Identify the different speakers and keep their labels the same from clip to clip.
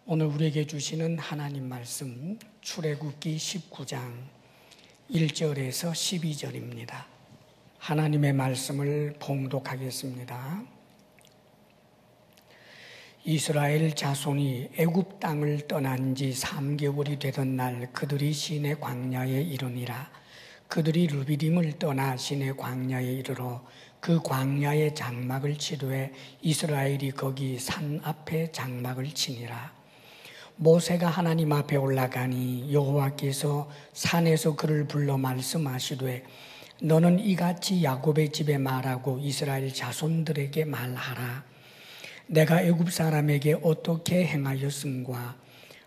Speaker 1: 오늘 우리에게 주시는 하나님 말씀 출애굽기 19장 1절에서 12절입니다. 하나님의 말씀을 봉독하겠습니다. 이스라엘 자손이 애굽 땅을 떠난 지 3개월이 되던 날 그들이 시내 광야에 이르니라. 그들이 르비딤을 떠나 시내 광야에 이르러 그 광야에 장막을 치되 이스라엘이 거기 산 앞에 장막을 치니라. 모세가 하나님 앞에 올라가니 여호와께서 산에서 그를 불러 말씀하시되 너는 이같이 야곱의 집에 말하고 이스라엘 자손들에게 말하라. 내가 애굽 사람에게 어떻게 행하였음과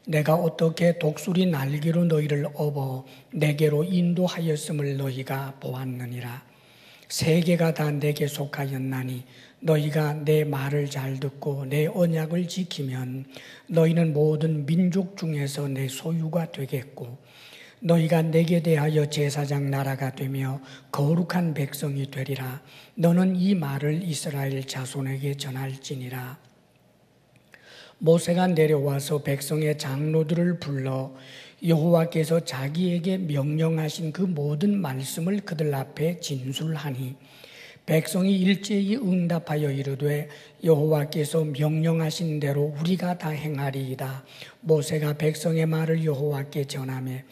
Speaker 1: 내가 어떻게 독수리 날개로 너희를 업어 내게로 인도하였음을 너희가 보았느니라. 세계가 다 내게 속하였나니 너희가 내 말을 잘 듣고 내 언약을 지키면 너희는 모든 민족 중에서 내 소유가 되겠고 너희가 내게 대하여 제사장 나라가 되며 거룩한 백성이 되리라. 너는 이 말을 이스라엘 자손에게 전할지니라. 모세가 내려와서 백성의 장로들을 불러 여호와께서 자기에게 명령하신 그 모든 말씀을 그들 앞에 진술하니 백성이 일제히 응답하여 이르되 여호와께서 명령하신 대로 우리가 다 행하리이다. 모세가 백성의 말을 여호와께 전하매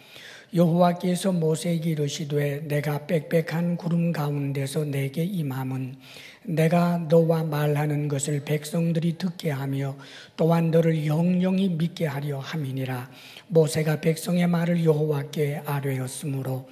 Speaker 1: 여호와께서 모세에게 이르시되 내가 빽빽한 구름 가운데서 내게 임함은 내가 너와 말하는 것을 백성들이 듣게 하며 또한 너를 영영히 믿게 하려 함이니라. 모세가 백성의 말을 여호와께 아뢰었으므로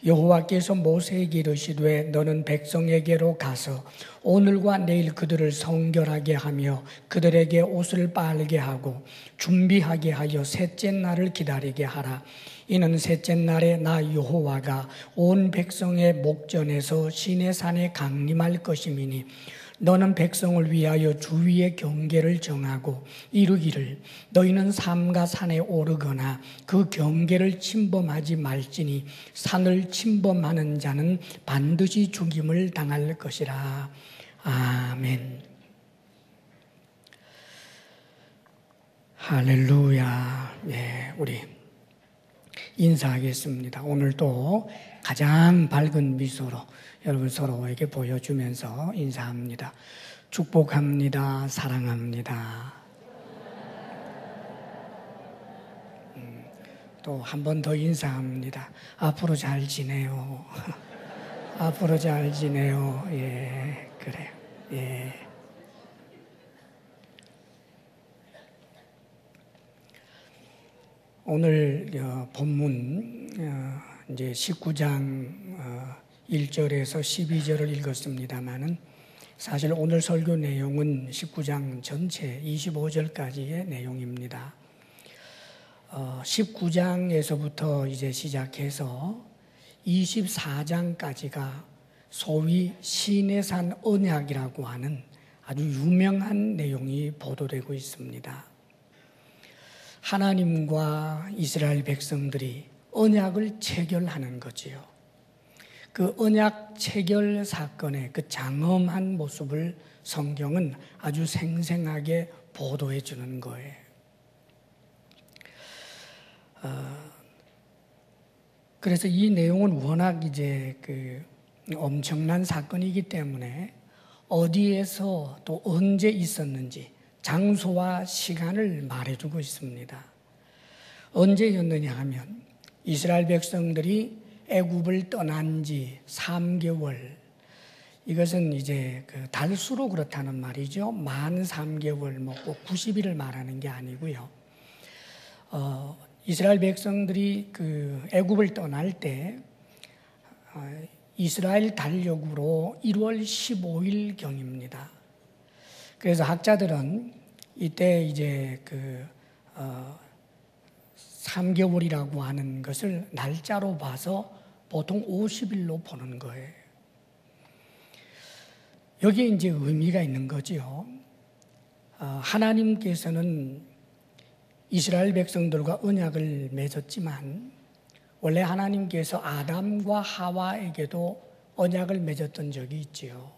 Speaker 1: 여호와께서 모세에게 이르시되 너는 백성에게로 가서 오늘과 내일 그들을 성결하게 하며 그들에게 옷을 빨게 하고 준비하게 하여 셋째 날을 기다리게 하라. 이는 셋째 날에 나 여호와가 온 백성의 목전에서 시내산에 강림할 것임이니 너는 백성을 위하여 주위의 경계를 정하고 이르기를 너희는 삼가 산에 오르거나 그 경계를 침범하지 말지니 산을 침범하는 자는 반드시 죽임을 당할 것이라. 아멘. 할렐루야. 네, 우리 인사하겠습니다. 오늘도 가장 밝은 미소로 여러분 서로에게 보여주면서 인사합니다. 축복합니다. 사랑합니다. 또 한 번 더 인사합니다. 앞으로 잘 지내요. 앞으로 잘 지내요. 예, 그래요. 예. 오늘 본문 이제 19장 1절에서 12절을 읽었습니다마는 사실 오늘 설교 내용은 19장 전체 25절까지의 내용입니다. 19장에서부터 이제 시작해서 24장까지가 소위 시내산 언약이라고 하는 아주 유명한 내용이 보도되고 있습니다. 하나님과 이스라엘 백성들이 언약을 체결하는 거지요. 그 언약 체결 사건의 그 장엄한 모습을 성경은 아주 생생하게 보도해 주는 거예요. 그래서 이 내용은 워낙 이제 그 엄청난 사건이기 때문에 어디에서 또 언제 있었는지 장소와 시간을 말해주고 있습니다. 언제였느냐 하면 이스라엘 백성들이 애굽을 떠난 지 3개월, 이것은 이제 그 달수로 그렇다는 말이죠. 만 3개월, 꼭 90일을 말하는 게 아니고요. 이스라엘 백성들이 그 애굽을 떠날 때 이스라엘 달력으로 1월 15일 경입니다. 그래서 학자들은 이때 이제 그 3개월이라고 하는 것을 날짜로 봐서 보통 50일로 보는 거예요. 여기에 이제 의미가 있는 거지요. 하나님께서는 이스라엘 백성들과 언약을 맺었지만 원래 하나님께서 아담과 하와에게도 언약을 맺었던 적이 있지요.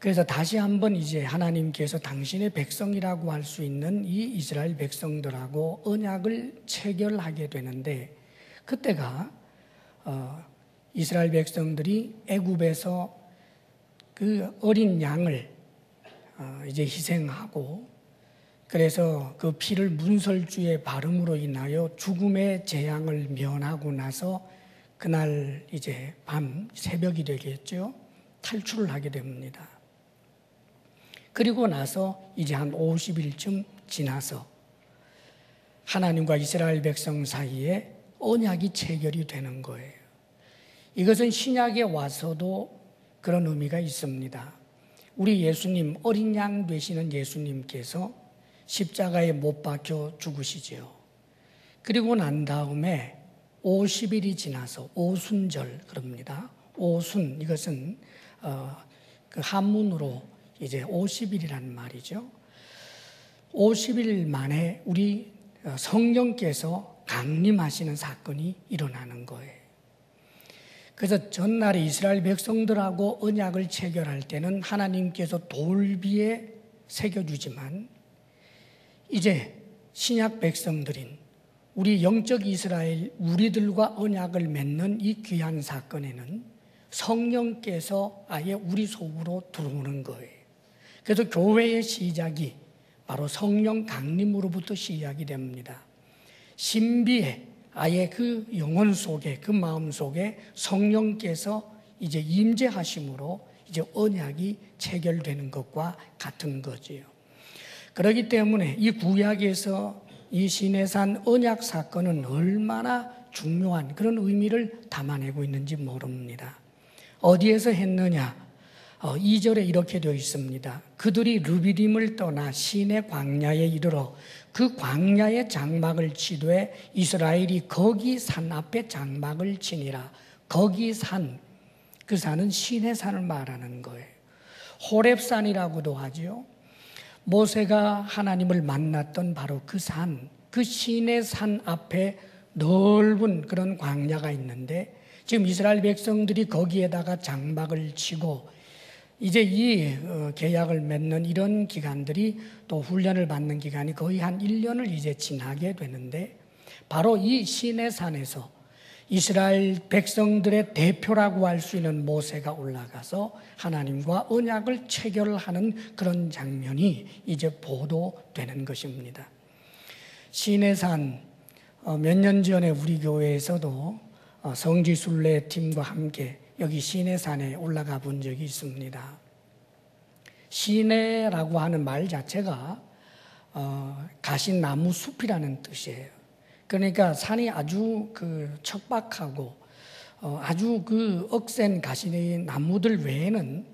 Speaker 1: 그래서 다시 한번 이제 하나님께서 당신의 백성이라고 할 수 있는 이 이스라엘 백성들하고 언약을 체결하게 되는데, 그때가 이스라엘 백성들이 애굽에서 그 어린 양을 이제 희생하고, 그래서 그 피를 문설주의 바름으로 인하여 죽음의 재앙을 면하고 나서 그날 이제 밤 새벽이 되겠죠. 탈출을 하게 됩니다. 그리고 나서 이제 한 50일쯤 지나서 하나님과 이스라엘 백성 사이에 언약이 체결이 되는 거예요. 이것은 신약에 와서도 그런 의미가 있습니다. 우리 예수님, 어린 양 되시는 예수님께서 십자가에 못 박혀 죽으시지요. 그리고 난 다음에 50일이 지나서 오순절 그럽니다. 오순, 이것은 그 한문으로 이제 50일이란 말이죠. 50일 만에 우리 성령께서 강림하시는 사건이 일어나는 거예요. 그래서 전날에 이스라엘 백성들하고 언약을 체결할 때는 하나님께서 돌비에 새겨주지만, 이제 신약 백성들인 우리 영적 이스라엘 우리들과 언약을 맺는 이 귀한 사건에는 성령께서 아예 우리 속으로 들어오는 거예요. 그래서 교회의 시작이 바로 성령 강림으로부터 시작이 됩니다. 신비에 아예 그 영혼 속에, 그 마음 속에 성령께서 이제 임재하심으로 이제 언약이 체결되는 것과 같은 거지요. 그렇기 때문에 이 구약에서 이 시내산 언약 사건은 얼마나 중요한 그런 의미를 담아내고 있는지 모릅니다. 어디에서 했느냐? 2절에 이렇게 되어 있습니다. 그들이 르비딤을 떠나 시내 광야에 이르러 그 광야의 장막을 치되 이스라엘이 거기 산 앞에 장막을 치니라. 거기 산, 그 산은 시내산을 말하는 거예요. 호렙산이라고도 하죠. 모세가 하나님을 만났던 바로 그 산, 그 시내산 앞에 넓은 그런 광야가 있는데, 지금 이스라엘 백성들이 거기에다가 장막을 치고 이제 이 계약을 맺는 이런 기간들이, 또 훈련을 받는 기간이 거의 한 1년을 이제 지나게 되는데, 바로 이 시내산에서 이스라엘 백성들의 대표라고 할 수 있는 모세가 올라가서 하나님과 언약을 체결하는 그런 장면이 이제 보도되는 것입니다. 시내산, 몇 년 전에 우리 교회에서도 성지순례 팀과 함께 여기 시내산에 올라가 본 적이 있습니다. 시내라고 하는 말 자체가 가시나무 숲이라는 뜻이에요. 그러니까 산이 아주 그 척박하고 아주 그 억센 가시나무들 외에는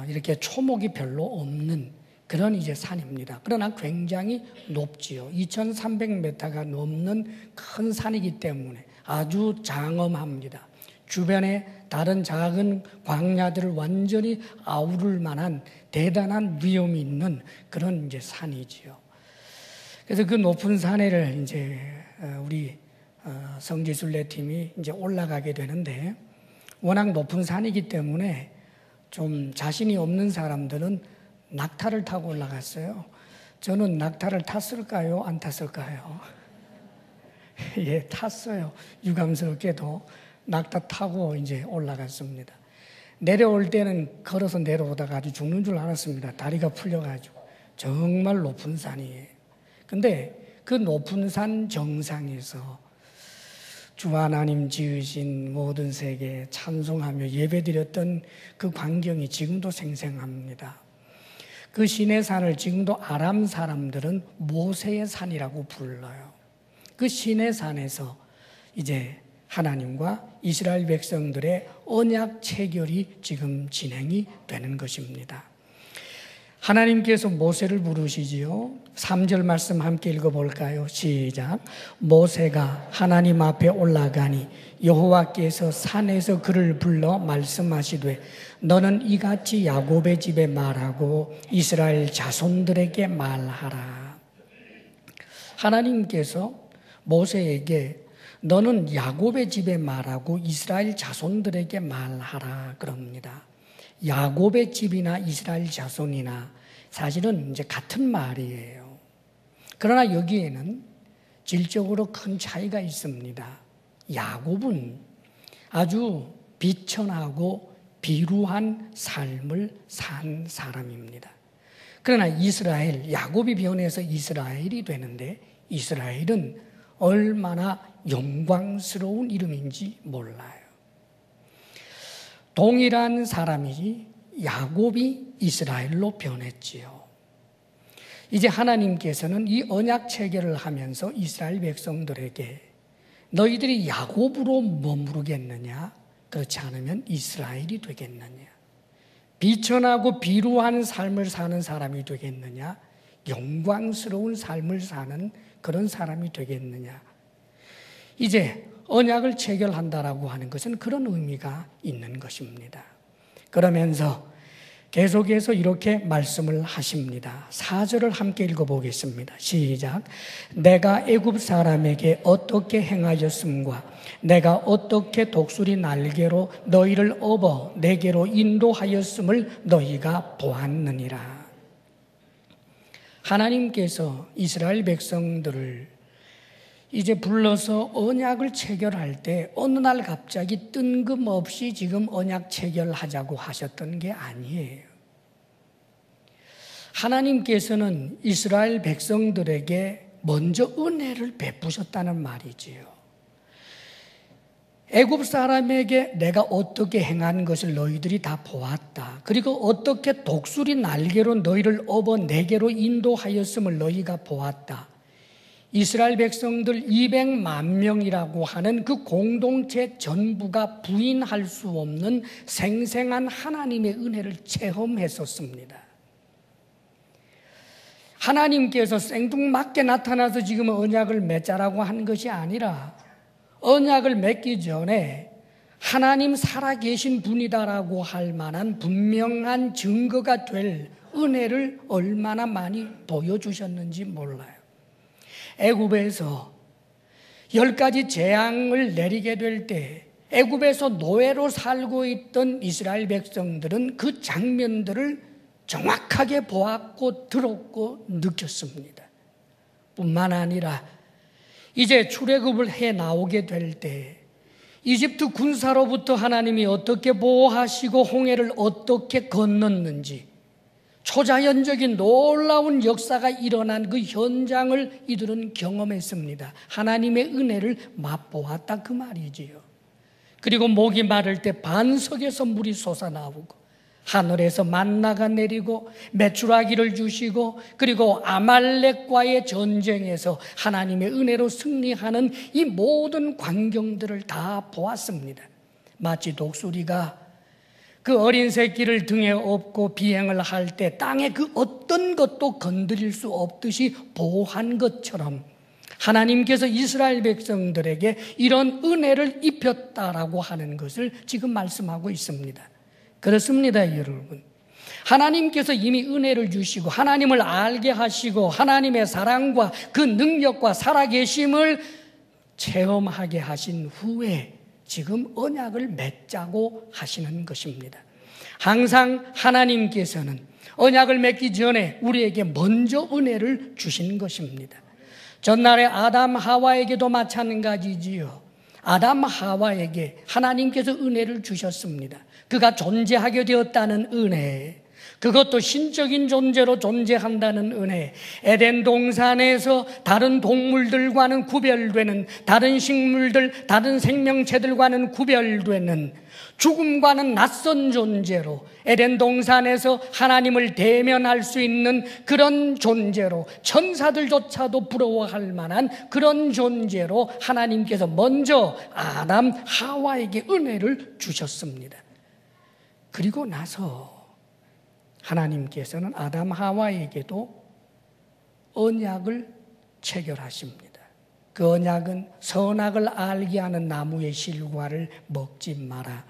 Speaker 1: 이렇게 초목이 별로 없는 그런 이제 산입니다. 그러나 굉장히 높지요. 2,300m가 넘는 큰 산이기 때문에 아주 장엄합니다. 주변에 다른 작은 광야들을 완전히 아우를 만한 대단한 위험이 있는 그런 이제 산이지요. 그래서 그 높은 산에를 이제 우리 성지순례 팀이 이제 올라가게 되는데, 워낙 높은 산이기 때문에 좀 자신이 없는 사람들은 낙타를 타고 올라갔어요. 저는 낙타를 탔을까요? 안 탔을까요? 예, 탔어요. 유감스럽게도 낙타 타고 이제 올라갔습니다. 내려올 때는 걸어서 내려오다가 아주 죽는 줄 알았습니다. 다리가 풀려가지고. 정말 높은 산이에요. 근데 그 높은 산 정상에서 주 하나님 지으신 모든 세계 찬송하며 예배드렸던 그 광경이 지금도 생생합니다. 그 시내산을 지금도 아람 사람들은 모세의 산이라고 불러요. 그 시내산에서 이제 하나님과 이스라엘 백성들의 언약 체결이 지금 진행이 되는 것입니다. 하나님께서 모세를 부르시지요. 3절 말씀 함께 읽어볼까요? 시작. 모세가 하나님 앞에 올라가니 여호와께서 산에서 그를 불러 말씀하시되 너는 이같이 야곱의 집에 말하고 이스라엘 자손들에게 말하라. 하나님께서 모세에게 너는 야곱의 집에 말하고 이스라엘 자손들에게 말하라 그럽니다. 야곱의 집이나 이스라엘 자손이나 사실은 이제 같은 말이에요. 그러나 여기에는 질적으로 큰 차이가 있습니다. 야곱은 아주 비천하고 비루한 삶을 산 사람입니다. 그러나 이스라엘, 야곱이 변해서 이스라엘이 되는데 이스라엘은 얼마나 영광스러운 이름인지 몰라요. 동일한 사람이 야곱이 이스라엘로 변했지요. 이제 하나님께서는 이 언약 체결을 하면서 이스라엘 백성들에게 너희들이 야곱으로 머무르겠느냐? 그렇지 않으면 이스라엘이 되겠느냐? 비천하고 비루한 삶을 사는 사람이 되겠느냐? 영광스러운 삶을 사는 그런 사람이 되겠느냐? 이제 언약을 체결한다라고 하는 것은 그런 의미가 있는 것입니다. 그러면서 계속해서 이렇게 말씀을 하십니다. 4절을 함께 읽어보겠습니다. 시작. 내가 애굽 사람에게 어떻게 행하였음과 내가 어떻게 독수리 날개로 너희를 업어 내게로 인도하였음을 너희가 보았느니라. 하나님께서 이스라엘 백성들을 이제 불러서 언약을 체결할 때 어느 날 갑자기 뜬금없이 지금 언약 체결하자고 하셨던 게 아니에요. 하나님께서는 이스라엘 백성들에게 먼저 은혜를 베푸셨다는 말이지요. 애굽 사람에게 내가 어떻게 행한 것을 너희들이 다 보았다. 그리고 어떻게 독수리 날개로 너희를 업어 내게로 인도하였음을 너희가 보았다. 이스라엘 백성들 200만 명이라고 하는 그 공동체 전부가 부인할 수 없는 생생한 하나님의 은혜를 체험했었습니다. 하나님께서 생뚱맞게 나타나서 지금 언약을 맺자라고 한 것이 아니라 언약을 맺기 전에 하나님 살아계신 분이다라고 할 만한 분명한 증거가 될 은혜를 얼마나 많이 보여주셨는지 몰라요. 애굽에서 10가지 재앙을 내리게 될 때 애굽에서 노예로 살고 있던 이스라엘 백성들은 그 장면들을 정확하게 보았고 들었고 느꼈습니다. 뿐만 아니라 이제 출애굽을 해 나오게 될 때 이집트 군사로부터 하나님이 어떻게 보호하시고 홍해를 어떻게 건넜는지 초자연적인 놀라운 역사가 일어난 그 현장을 이들은 경험했습니다. 하나님의 은혜를 맛보았다 그 말이지요. 그리고 목이 마를 때 반석에서 물이 솟아나오고 하늘에서 만나가 내리고 메추라기를 주시고 그리고 아말렉과의 전쟁에서 하나님의 은혜로 승리하는 이 모든 광경들을 다 보았습니다. 마치 독수리가 그 어린 새끼를 등에 업고 비행을 할 때 땅에 그 어떤 것도 건드릴 수 없듯이 보호한 것처럼 하나님께서 이스라엘 백성들에게 이런 은혜를 입혔다라고 하는 것을 지금 말씀하고 있습니다. 그렇습니다, 여러분. 하나님께서 이미 은혜를 주시고 하나님을 알게 하시고 하나님의 사랑과 그 능력과 살아계심을 체험하게 하신 후에 지금 언약을 맺자고 하시는 것입니다. 항상 하나님께서는 언약을 맺기 전에 우리에게 먼저 은혜를 주신 것입니다. 전날에 아담 하와에게도 마찬가지지요. 아담 하와에게 하나님께서 은혜를 주셨습니다. 그가 존재하게 되었다는 은혜, 그것도 신적인 존재로 존재한다는 은혜, 에덴 동산에서 다른 동물들과는 구별되는, 다른 식물들, 다른 생명체들과는 구별되는 죽음과는 낯선 존재로 에덴 동산에서 하나님을 대면할 수 있는 그런 존재로 천사들조차도 부러워할 만한 그런 존재로 하나님께서 먼저 아담 하와에게 은혜를 주셨습니다. 그리고 나서 하나님께서는 아담 하와에게도 언약을 체결하십니다. 그 언약은 선악을 알게 하는 나무의 실과를 먹지 마라.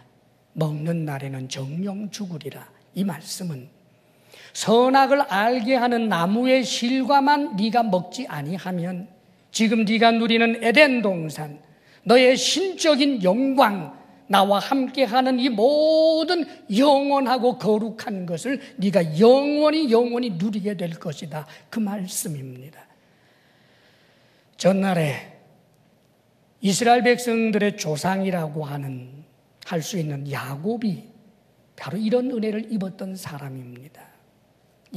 Speaker 1: 먹는 날에는 정령 죽으리라. 이 말씀은 선악을 알게 하는 나무의 실과만 네가 먹지 아니하면 지금 네가 누리는 에덴 동산, 너의 신적인 영광, 나와 함께하는 이 모든 영원하고 거룩한 것을 네가 영원히 누리게 될 것이다. 그 말씀입니다. 전날에 이스라엘 백성들의 조상이라고 할 수 있는 야곱이 바로 이런 은혜를 입었던 사람입니다.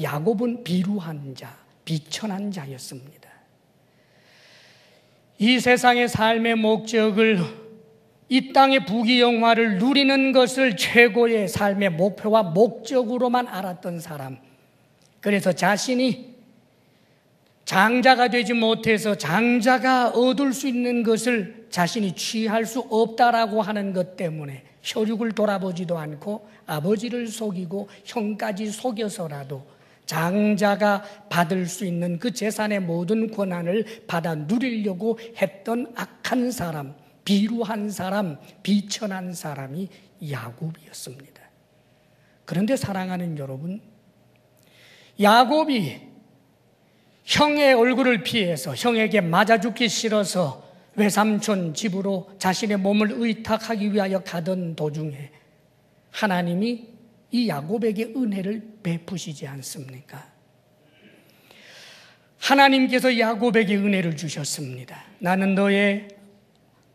Speaker 1: 야곱은 비루한 자, 비천한 자였습니다. 이 세상의 삶의 목적을, 이 땅의 부귀영화를 누리는 것을 최고의 삶의 목표와 목적으로만 알았던 사람. 그래서 자신이 장자가 되지 못해서 장자가 얻을 수 있는 것을 자신이 취할 수 없다라고 하는 것 때문에 혈육을 돌아보지도 않고 아버지를 속이고 형까지 속여서라도 장자가 받을 수 있는 그 재산의 모든 권한을 받아 누리려고 했던 악한 사람, 비루한 사람, 비천한 사람이 야곱이었습니다. 그런데 사랑하는 여러분, 야곱이 형의 얼굴을 피해서 형에게 맞아 죽기 싫어서 외삼촌 집으로 자신의 몸을 의탁하기 위하여 가던 도중에 하나님이 이 야곱에게 은혜를 베푸시지 않습니까? 하나님께서 야곱에게 은혜를 주셨습니다. 나는 너의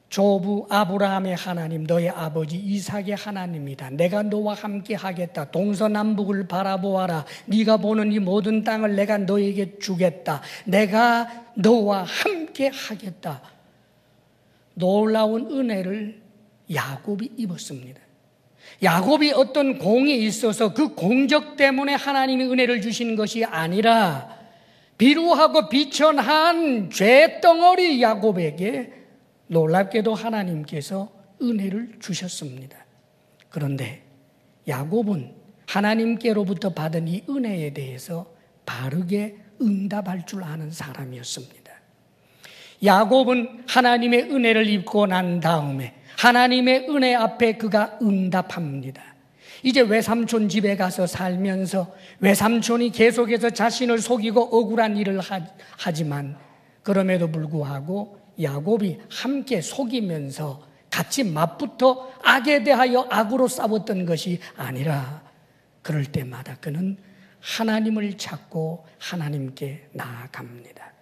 Speaker 1: 조부 아브라함의 하나님, 너의 아버지 이삭의 하나님이다. 내가 너와 함께 하겠다. 동서남북을 바라보아라. 네가 보는 이 모든 땅을 내가 너에게 주겠다. 내가 너와 함께 하겠다. 놀라운 은혜를 야곱이 입었습니다. 야곱이 어떤 공이 있어서 그 공적 때문에 하나님이 은혜를 주신 것이 아니라 비루하고 비천한 죄덩어리 야곱에게 놀랍게도 하나님께서 은혜를 주셨습니다. 그런데 야곱은 하나님께로부터 받은 이 은혜에 대해서 바르게 응답할 줄 아는 사람이었습니다. 야곱은 하나님의 은혜를 입고 난 다음에 하나님의 은혜 앞에 그가 응답합니다. 이제 외삼촌 집에 가서 살면서 외삼촌이 계속해서 자신을 속이고 억울한 일을 하지만 그럼에도 불구하고 야곱이 함께 속이면서 같이 맞붙어 악에 대하여 악으로 싸웠던 것이 아니라 그럴 때마다 그는 하나님을 찾고 하나님께 나아갑니다.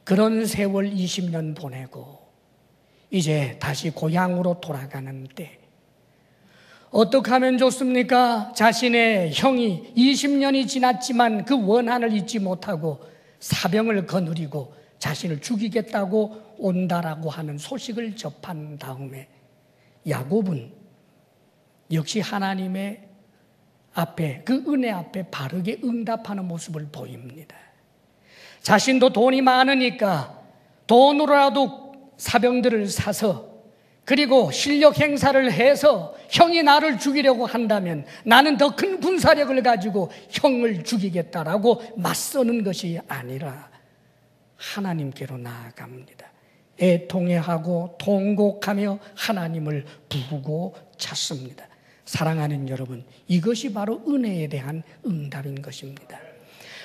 Speaker 1: 그런 세월 20년 보내고 이제 다시 고향으로 돌아가는 때 어떻게 하면 좋습니까? 자신의 형이 20년이 지났지만 그 원한을 잊지 못하고 사병을 거느리고 자신을 죽이겠다고 온다라고 하는 소식을 접한 다음에 야곱은 역시 하나님의 앞에 그 은혜 앞에 바르게 응답하는 모습을 보입니다. 자신도 돈이 많으니까 돈으로라도 사병들을 사서 그리고 실력 행사를 해서 형이 나를 죽이려고 한다면 나는 더 큰 군사력을 가지고 형을 죽이겠다라고 맞서는 것이 아니라 하나님께로 나아갑니다. 애통해하고 통곡하며 하나님을 부르고 찾습니다. 사랑하는 여러분, 이것이 바로 은혜에 대한 응답인 것입니다.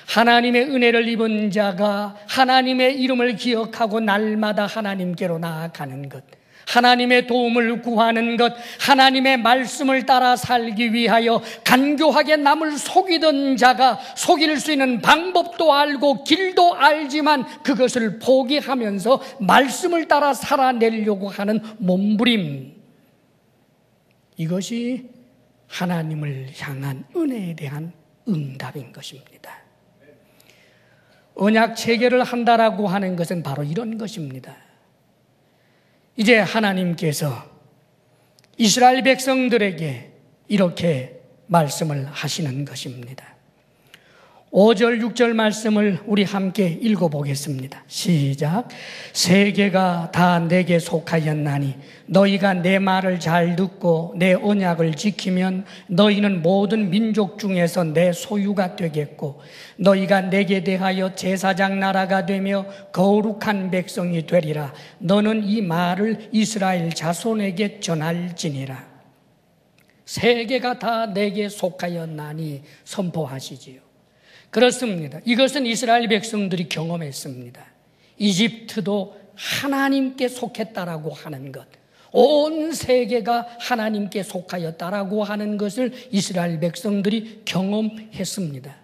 Speaker 1: 하나님의 은혜를 입은 자가 하나님의 이름을 기억하고 날마다 하나님께로 나아가는 것, 하나님의 도움을 구하는 것, 하나님의 말씀을 따라 살기 위하여 간교하게 남을 속이던 자가 속일 수 있는 방법도 알고 길도 알지만 그것을 포기하면서 말씀을 따라 살아내려고 하는 몸부림, 이것이 하나님을 향한 은혜에 대한 응답인 것입니다. 언약 체결을 한다라고 하는 것은 바로 이런 것입니다. 이제 하나님께서 이스라엘 백성들에게 이렇게 말씀을 하시는 것입니다. 5절 6절 말씀을 우리 함께 읽어보겠습니다. 시작. 세계가 다 내게 속하였나니 너희가 내 말을 잘 듣고 내 언약을 지키면 너희는 모든 민족 중에서 내 소유가 되겠고 너희가 내게 대하여 제사장 나라가 되며 거룩한 백성이 되리라. 너는 이 말을 이스라엘 자손에게 전할지니라. 세계가 다 내게 속하였나니 선포하시지요. 그렇습니다. 이것은 이스라엘 백성들이 경험했습니다. 이집트도 하나님께 속했다라고 하는 것, 온 세계가 하나님께 속하였다라고 하는 것을 이스라엘 백성들이 경험했습니다.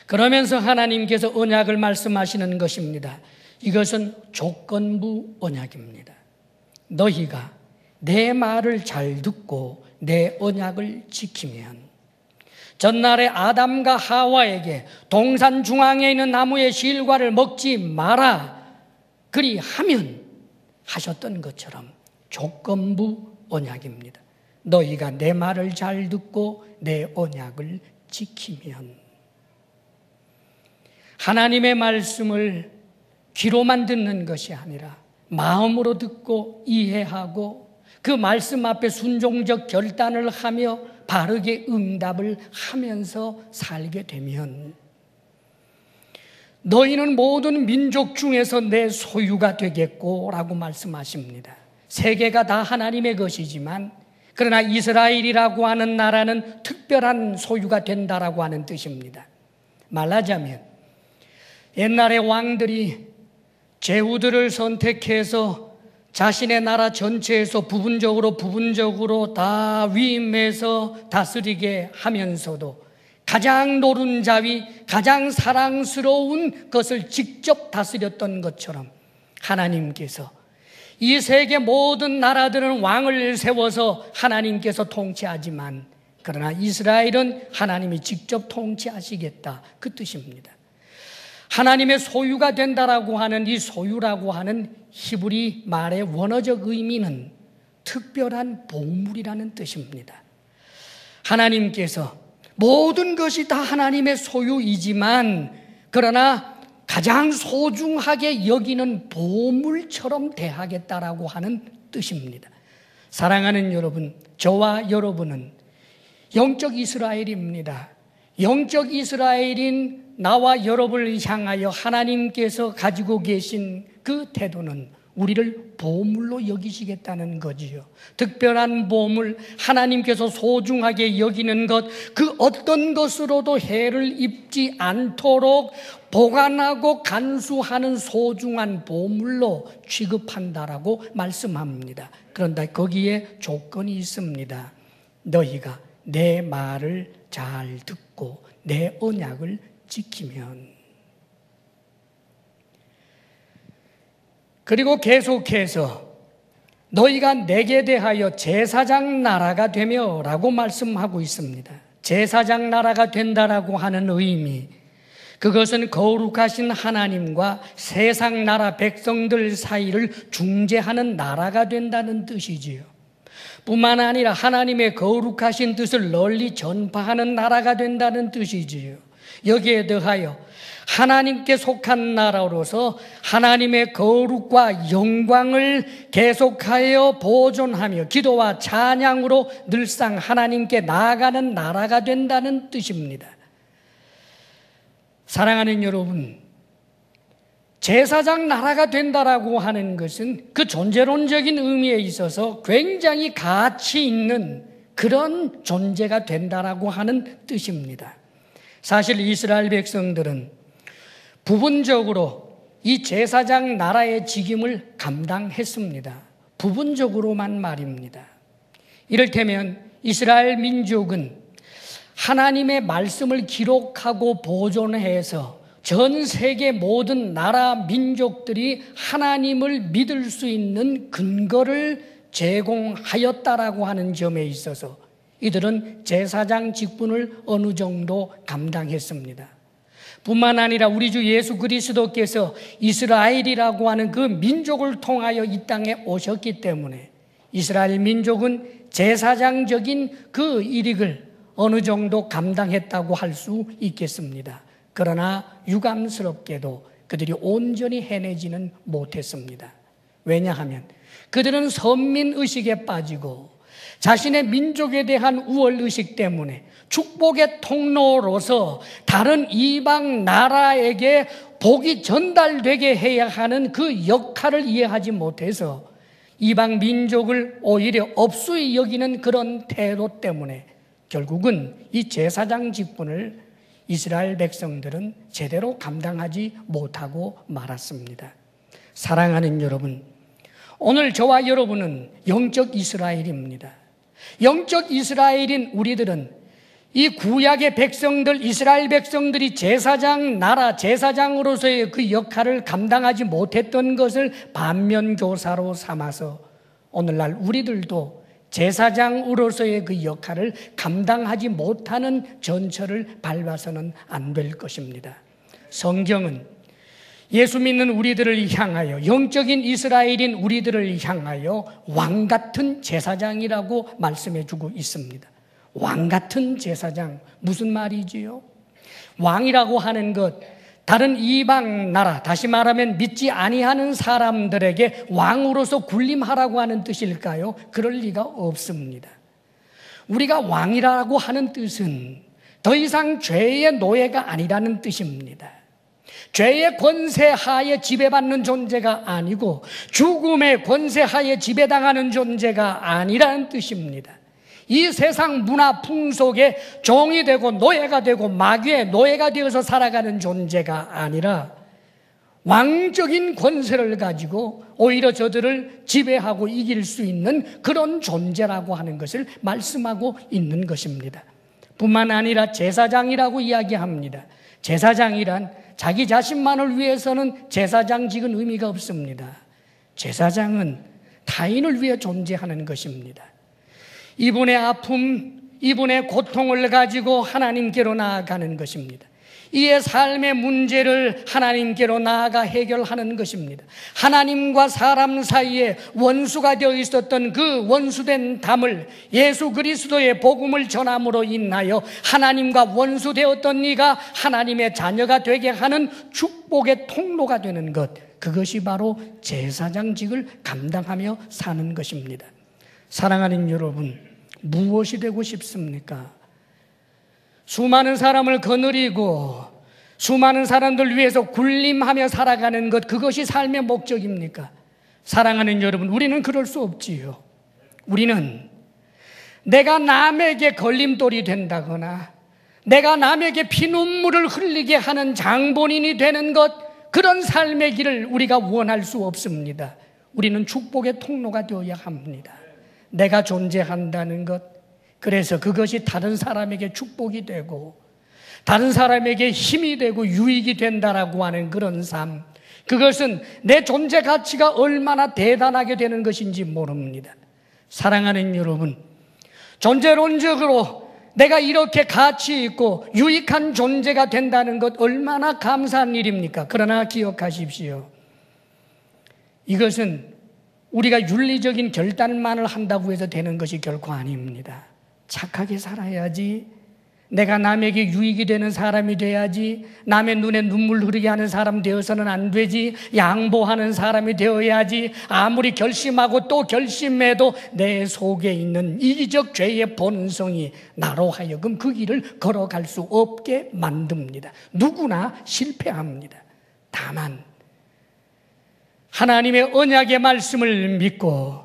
Speaker 1: 그러면서 하나님께서 언약을 말씀하시는 것입니다. 이것은 조건부 언약입니다. 너희가 내 말을 잘 듣고 내 언약을 지키면, 전날에 아담과 하와에게 동산 중앙에 있는 나무의 실과를 먹지 마라 그리하면 하셨던 것처럼 조건부 언약입니다. 너희가 내 말을 잘 듣고 내 언약을 지키면. 하나님의 말씀을 귀로만 듣는 것이 아니라 마음으로 듣고 이해하고 그 말씀 앞에 순종적 결단을 하며 바르게 응답을 하면서 살게 되면 너희는 모든 민족 중에서 내 소유가 되겠고 라고 말씀하십니다. 세계가 다 하나님의 것이지만 그러나 이스라엘이라고 하는 나라는 특별한 소유가 된다라고 하는 뜻입니다. 말하자면 옛날에 왕들이 제후들을 선택해서 자신의 나라 전체에서 부분적으로 다 위임해서 다스리게 하면서도 가장 노른자위, 가장 사랑스러운 것을 직접 다스렸던 것처럼 하나님께서 이 세계 모든 나라들은 왕을 세워서 하나님께서 통치하지만 그러나 이스라엘은 하나님이 직접 통치하시겠다, 그 뜻입니다. 하나님의 소유가 된다라고 하는 이 소유라고 하는 히브리 말의 원어적 의미는 특별한 보물이라는 뜻입니다. 하나님께서 모든 것이 다 하나님의 소유이지만 그러나 가장 소중하게 여기는 보물처럼 대하겠다라고 하는 뜻입니다. 사랑하는 여러분, 저와 여러분은 영적 이스라엘입니다. 영적 이스라엘인 나와 여러분을 향하여 하나님께서 가지고 계신 그 태도는 우리를 보물로 여기시겠다는 거지요. 특별한 보물, 하나님께서 소중하게 여기는 것, 그 어떤 것으로도 해를 입지 않도록 보관하고 간수하는 소중한 보물로 취급한다라고 말씀합니다. 그런데 거기에 조건이 있습니다. 너희가 내 말을 잘 듣고 내 언약을 지키면. 그리고 계속해서 너희가 내게 대하여 제사장 나라가 되며 라고 말씀하고 있습니다. 제사장 나라가 된다라고 하는 의미, 그것은 거룩하신 하나님과 세상 나라 백성들 사이를 중재하는 나라가 된다는 뜻이지요. 뿐만 아니라 하나님의 거룩하신 뜻을 널리 전파하는 나라가 된다는 뜻이지요. 여기에 더하여 하나님께 속한 나라로서 하나님의 거룩과 영광을 계속하여 보존하며 기도와 찬양으로 늘상 하나님께 나아가는 나라가 된다는 뜻입니다. 사랑하는 여러분, 제사장 나라가 된다라고 하는 것은 그 존재론적인 의미에 있어서 굉장히 가치 있는 그런 존재가 된다라고 하는 뜻입니다. 사실 이스라엘 백성들은 부분적으로 이 제사장 나라의 직임을 감당했습니다. 부분적으로만 말입니다. 이를테면 이스라엘 민족은 하나님의 말씀을 기록하고 보존해서 전 세계 모든 나라 민족들이 하나님을 믿을 수 있는 근거를 제공하였다라고 하는 점에 있어서 이들은 제사장 직분을 어느 정도 감당했습니다. 뿐만 아니라 우리 주 예수 그리스도께서 이스라엘이라고 하는 그 민족을 통하여 이 땅에 오셨기 때문에 이스라엘 민족은 제사장적인 그 일익을 어느 정도 감당했다고 할 수 있겠습니다. 그러나 유감스럽게도 그들이 온전히 해내지는 못했습니다. 왜냐하면 그들은 선민의식에 빠지고 자신의 민족에 대한 우월의식 때문에 축복의 통로로서 다른 이방 나라에게 복이 전달되게 해야 하는 그 역할을 이해하지 못해서 이방 민족을 오히려 업수히 여기는 그런 태도 때문에 결국은 이 제사장 직분을 이스라엘 백성들은 제대로 감당하지 못하고 말았습니다. 사랑하는 여러분, 오늘 저와 여러분은 영적 이스라엘입니다. 영적 이스라엘인 우리들은 이 구약의 백성들, 이스라엘 백성들이 제사장 나라, 제사장으로서의 그 역할을 감당하지 못했던 것을 반면교사로 삼아서 오늘날 우리들도 제사장으로서의 그 역할을 감당하지 못하는 전철을 밟아서는 안 될 것입니다. 성경은 예수 믿는 우리들을 향하여, 영적인 이스라엘인 우리들을 향하여 왕 같은 제사장이라고 말씀해 주고 있습니다. 왕 같은 제사장, 무슨 말이지요? 왕이라고 하는 것, 다른 이방 나라, 다시 말하면 믿지 아니하는 사람들에게 왕으로서 군림하라고 하는 뜻일까요? 그럴 리가 없습니다. 우리가 왕이라고 하는 뜻은 더 이상 죄의 노예가 아니라는 뜻입니다. 죄의 권세하에 지배받는 존재가 아니고 죽음의 권세하에 지배당하는 존재가 아니라는 뜻입니다. 이 세상 문화 풍속에 종이 되고 노예가 되고 마귀의 노예가 되어서 살아가는 존재가 아니라 왕적인 권세를 가지고 오히려 저들을 지배하고 이길 수 있는 그런 존재라고 하는 것을 말씀하고 있는 것입니다. 뿐만 아니라 제사장이라고 이야기합니다. 제사장이란 자기 자신만을 위해서는 제사장직은 의미가 없습니다. 제사장은 타인을 위해 존재하는 것입니다. 이분의 아픔, 이분의 고통을 가지고 하나님께로 나아가는 것입니다. 이의 삶의 문제를 하나님께로 나아가 해결하는 것입니다. 하나님과 사람 사이에 원수가 되어 있었던 그 원수된 담을 예수 그리스도의 복음을 전함으로 인하여 하나님과 원수되었던 이가 하나님의 자녀가 되게 하는 축복의 통로가 되는 것, 그것이 바로 제사장직을 감당하며 사는 것입니다. 사랑하는 여러분, 무엇이 되고 싶습니까? 수많은 사람을 거느리고 수많은 사람들 위해서 군림하며 살아가는 것, 그것이 삶의 목적입니까? 사랑하는 여러분, 우리는 그럴 수 없지요. 우리는 내가 남에게 걸림돌이 된다거나 내가 남에게 피눈물을 흘리게 하는 장본인이 되는 것, 그런 삶의 길을 우리가 원할 수 없습니다. 우리는 축복의 통로가 되어야 합니다. 내가 존재한다는 것, 그래서 그것이 다른 사람에게 축복이 되고 다른 사람에게 힘이 되고 유익이 된다라고 하는 그런 삶, 그것은 내 존재 가치가 얼마나 대단하게 되는 것인지 모릅니다. 사랑하는 여러분, 존재론적으로 내가 이렇게 가치 있고 유익한 존재가 된다는 것 얼마나 감사한 일입니까? 그러나 기억하십시오. 이것은 우리가 윤리적인 결단만을 한다고 해서 되는 것이 결코 아닙니다. 착하게 살아야지, 내가 남에게 유익이 되는 사람이 돼야지, 남의 눈에 눈물 흐르게 하는 사람 되어서는 안 되지, 양보하는 사람이 되어야지, 아무리 결심하고 또 결심해도 내 속에 있는 이기적 죄의 본성이 나로 하여금 그 길을 걸어갈 수 없게 만듭니다. 누구나 실패합니다. 다만 하나님의 언약의 말씀을 믿고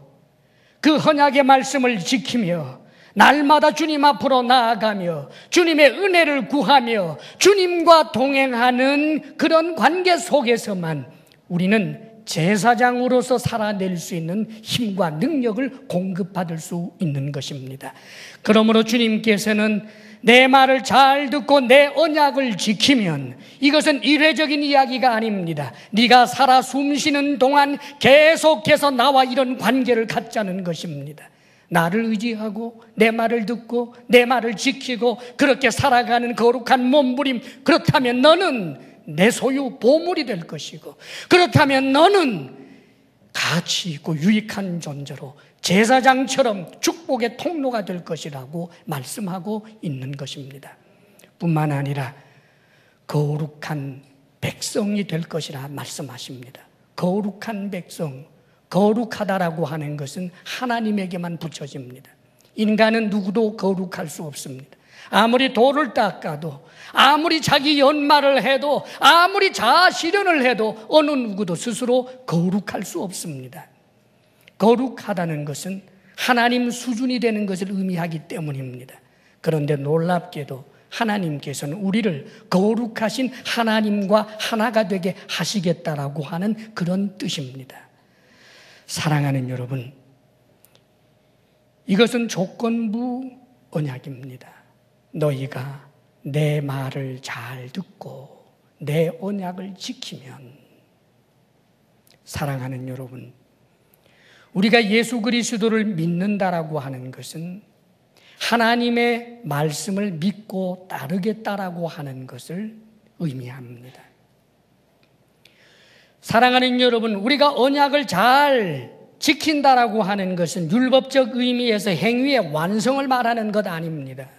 Speaker 1: 그 언약의 말씀을 지키며 날마다 주님 앞으로 나아가며 주님의 은혜를 구하며 주님과 동행하는 그런 관계 속에서만 우리는 제사장으로서 살아낼 수 있는 힘과 능력을 공급받을 수 있는 것입니다. 그러므로 주님께서는 내 말을 잘 듣고 내 언약을 지키면, 이것은 일회적인 이야기가 아닙니다. 네가 살아 숨쉬는 동안 계속해서 나와 이런 관계를 갖자는 것입니다. 나를 의지하고 내 말을 듣고 내 말을 지키고 그렇게 살아가는 거룩한 몸부림, 그렇다면 너는 내 소유 보물이 될 것이고, 그렇다면 너는 가치 있고 유익한 존재로 제사장처럼 축복의 통로가 될 것이라고 말씀하고 있는 것입니다. 뿐만 아니라 거룩한 백성이 될 것이라 말씀하십니다. 거룩한 백성, 거룩하다라고 하는 것은 하나님에게만 붙여집니다. 인간은 누구도 거룩할 수 없습니다. 아무리 돌을 닦아도, 아무리 자기 연말을 해도, 아무리 자아 실현을 해도 어느 누구도 스스로 거룩할 수 없습니다. 거룩하다는 것은 하나님 수준이 되는 것을 의미하기 때문입니다. 그런데 놀랍게도 하나님께서는 우리를 거룩하신 하나님과 하나가 되게 하시겠다라고 하는 그런 뜻입니다. 사랑하는 여러분, 이것은 조건부 언약입니다. 너희가 내 말을 잘 듣고 내 언약을 지키면. 사랑하는 여러분, 우리가 예수 그리스도를 믿는다라고 하는 것은 하나님의 말씀을 믿고 따르겠다라고 하는 것을 의미합니다. 사랑하는 여러분, 우리가 언약을 잘 지킨다라고 하는 것은 율법적 의미에서 행위의 완성을 말하는 것 아닙니다.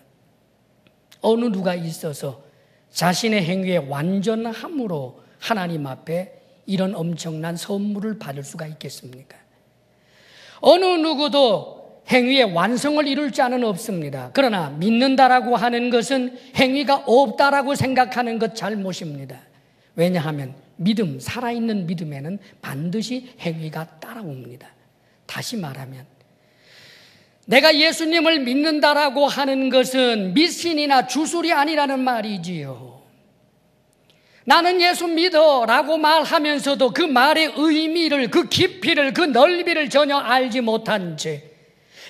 Speaker 1: 어느 누가 있어서 자신의 행위의 완전함으로 하나님 앞에 이런 엄청난 선물을 받을 수가 있겠습니까? 어느 누구도 행위의 완성을 이룰 자는 없습니다. 그러나 믿는다라고 하는 것은 행위가 없다라고 생각하는 것 잘못입니다. 왜냐하면 믿음, 살아있는 믿음에는 반드시 행위가 따라옵니다. 다시 말하면 내가 예수님을 믿는다라고 하는 것은 미신이나 주술이 아니라는 말이지요. 나는 예수 믿어 라고 말하면서도 그 말의 의미를, 그 깊이를, 그 넓이를 전혀 알지 못한 채,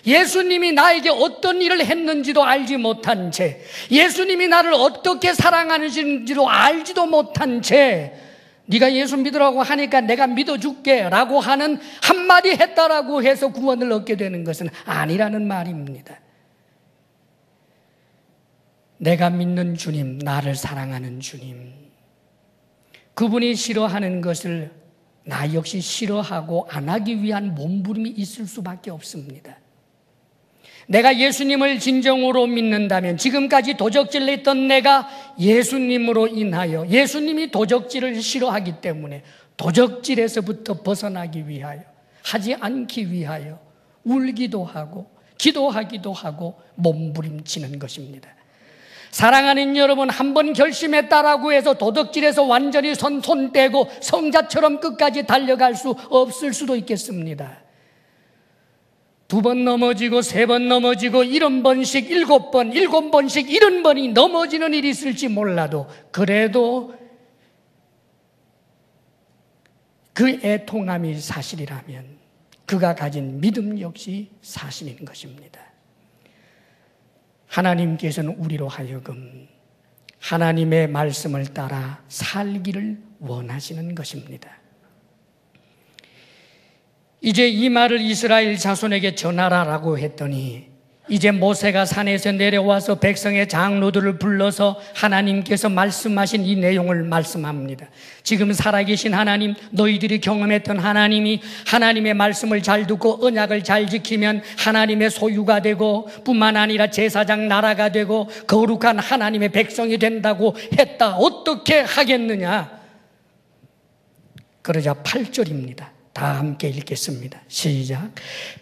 Speaker 1: 예수님이 나에게 어떤 일을 했는지도 알지 못한 채, 예수님이 나를 어떻게 사랑하는지도 알지도 못한 채, 네가 예수 믿으라고 하니까 내가 믿어줄게 라고 하는 한마디 했다라고 해서 구원을 얻게 되는 것은 아니라는 말입니다. 내가 믿는 주님, 나를 사랑하는 주님, 그분이 싫어하는 것을 나 역시 싫어하고 안 하기 위한 몸부림이 있을 수밖에 없습니다. 내가 예수님을 진정으로 믿는다면 지금까지 도적질 했던 내가 예수님으로 인하여, 예수님이 도적질을 싫어하기 때문에 도적질에서부터 벗어나기 위하여, 하지 않기 위하여 울기도 하고 기도하기도 하고 몸부림치는 것입니다. 사랑하는 여러분, 한번 결심했다라고 해서 도덕질에서 완전히 손 떼고 성자처럼 끝까지 달려갈 수 없을 수도 있겠습니다. 2번 넘어지고 3번 넘어지고 70번씩 7번, 7번씩 70번이 넘어지는 일이 있을지 몰라도 그래도 그 애통함이 사실이라면 그가 가진 믿음 역시 사실인 것입니다. 하나님께서는 우리로 하여금 하나님의 말씀을 따라 살기를 원하시는 것입니다. 이제 이 말을 이스라엘 자손에게 전하라라고 했더니 이제 모세가 산에서 내려와서 백성의 장로들을 불러서 하나님께서 말씀하신 이 내용을 말씀합니다. 지금 살아계신 하나님, 너희들이 경험했던 하나님이 하나님의 말씀을 잘 듣고 언약을 잘 지키면 하나님의 소유가 되고 뿐만 아니라 제사장 나라가 되고 거룩한 하나님의 백성이 된다고 했다. 어떻게 하겠느냐? 그러자 8절입니다. 다 함께 읽겠습니다. 시작.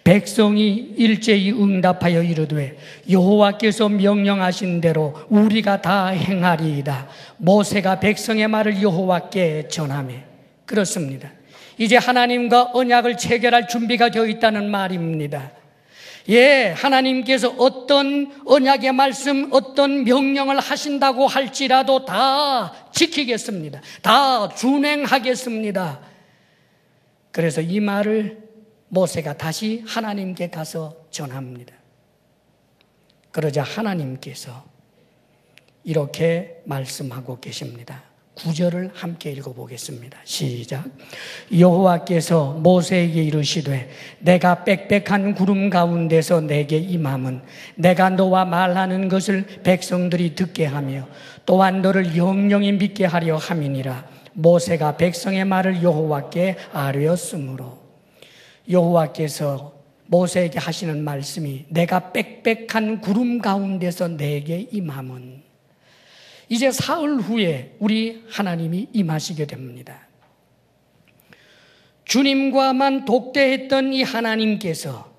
Speaker 1: 백성이 일제히 응답하여 이르되 여호와께서 명령하신 대로 우리가 다 행하리이다. 모세가 백성의 말을 여호와께 전하매. 그렇습니다. 이제 하나님과 언약을 체결할 준비가 되어 있다는 말입니다. 예, 하나님께서 어떤 언약의 말씀, 어떤 명령을 하신다고 할지라도 다 지키겠습니다. 다 준행하겠습니다. 그래서 이 말을 모세가 다시 하나님께 가서 전합니다. 그러자 하나님께서 이렇게 말씀하고 계십니다. 9절을 함께 읽어보겠습니다. 시작. 여호와께서 모세에게 이르시되 내가 빽빽한 구름 가운데서 내게 임함은 내가 너와 말하는 것을 백성들이 듣게 하며 또한 너를 영영히 믿게 하려 함이니라. 모세가 백성의 말을 여호와께 아뢰었으므로, 여호와께서 모세에게 하시는 말씀이 내가 빽빽한 구름 가운데서 내게 임함은, 이제 사흘 후에 우리 하나님이 임하시게 됩니다. 주님과만 독대했던 이 하나님께서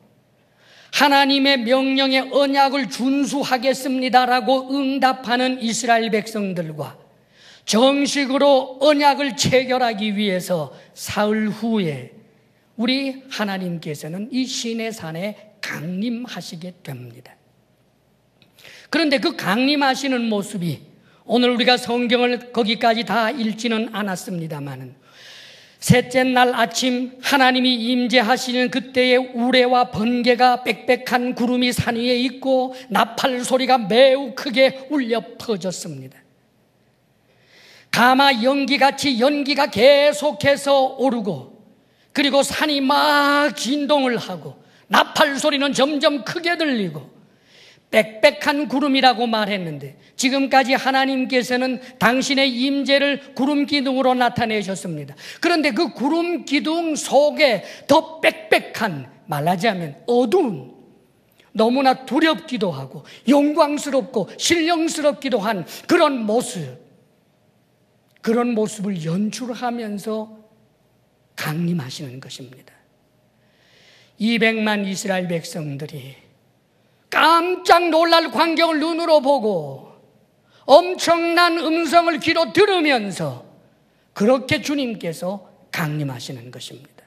Speaker 1: 하나님의 명령에 언약을 준수하겠습니다라고 응답하는 이스라엘 백성들과 정식으로 언약을 체결하기 위해서 사흘 후에 우리 하나님께서는 이 시내산에 강림하시게 됩니다. 그런데 그 강림하시는 모습이 오늘 우리가 성경을 거기까지 다 읽지는 않았습니다만은 셋째 날 아침 하나님이 임재하시는 그때의 우레와 번개가 빽빽한 구름이 산 위에 있고 나팔 소리가 매우 크게 울려 퍼졌습니다. 가마 연기같이 연기가 계속해서 오르고, 그리고 산이 막 진동을 하고 나팔 소리는 점점 크게 들리고, 빽빽한 구름이라고 말했는데 지금까지 하나님께서는 당신의 임재를 구름 기둥으로 나타내셨습니다. 그런데 그 구름 기둥 속에 더 빽빽한, 말하자면 어두운, 너무나 두렵기도 하고 영광스럽고 신령스럽기도 한 그런 모습을 연출하면서 강림하시는 것입니다. 200만 이스라엘 백성들이 깜짝 놀랄 광경을 눈으로 보고 엄청난 음성을 귀로 들으면서 그렇게 주님께서 강림하시는 것입니다.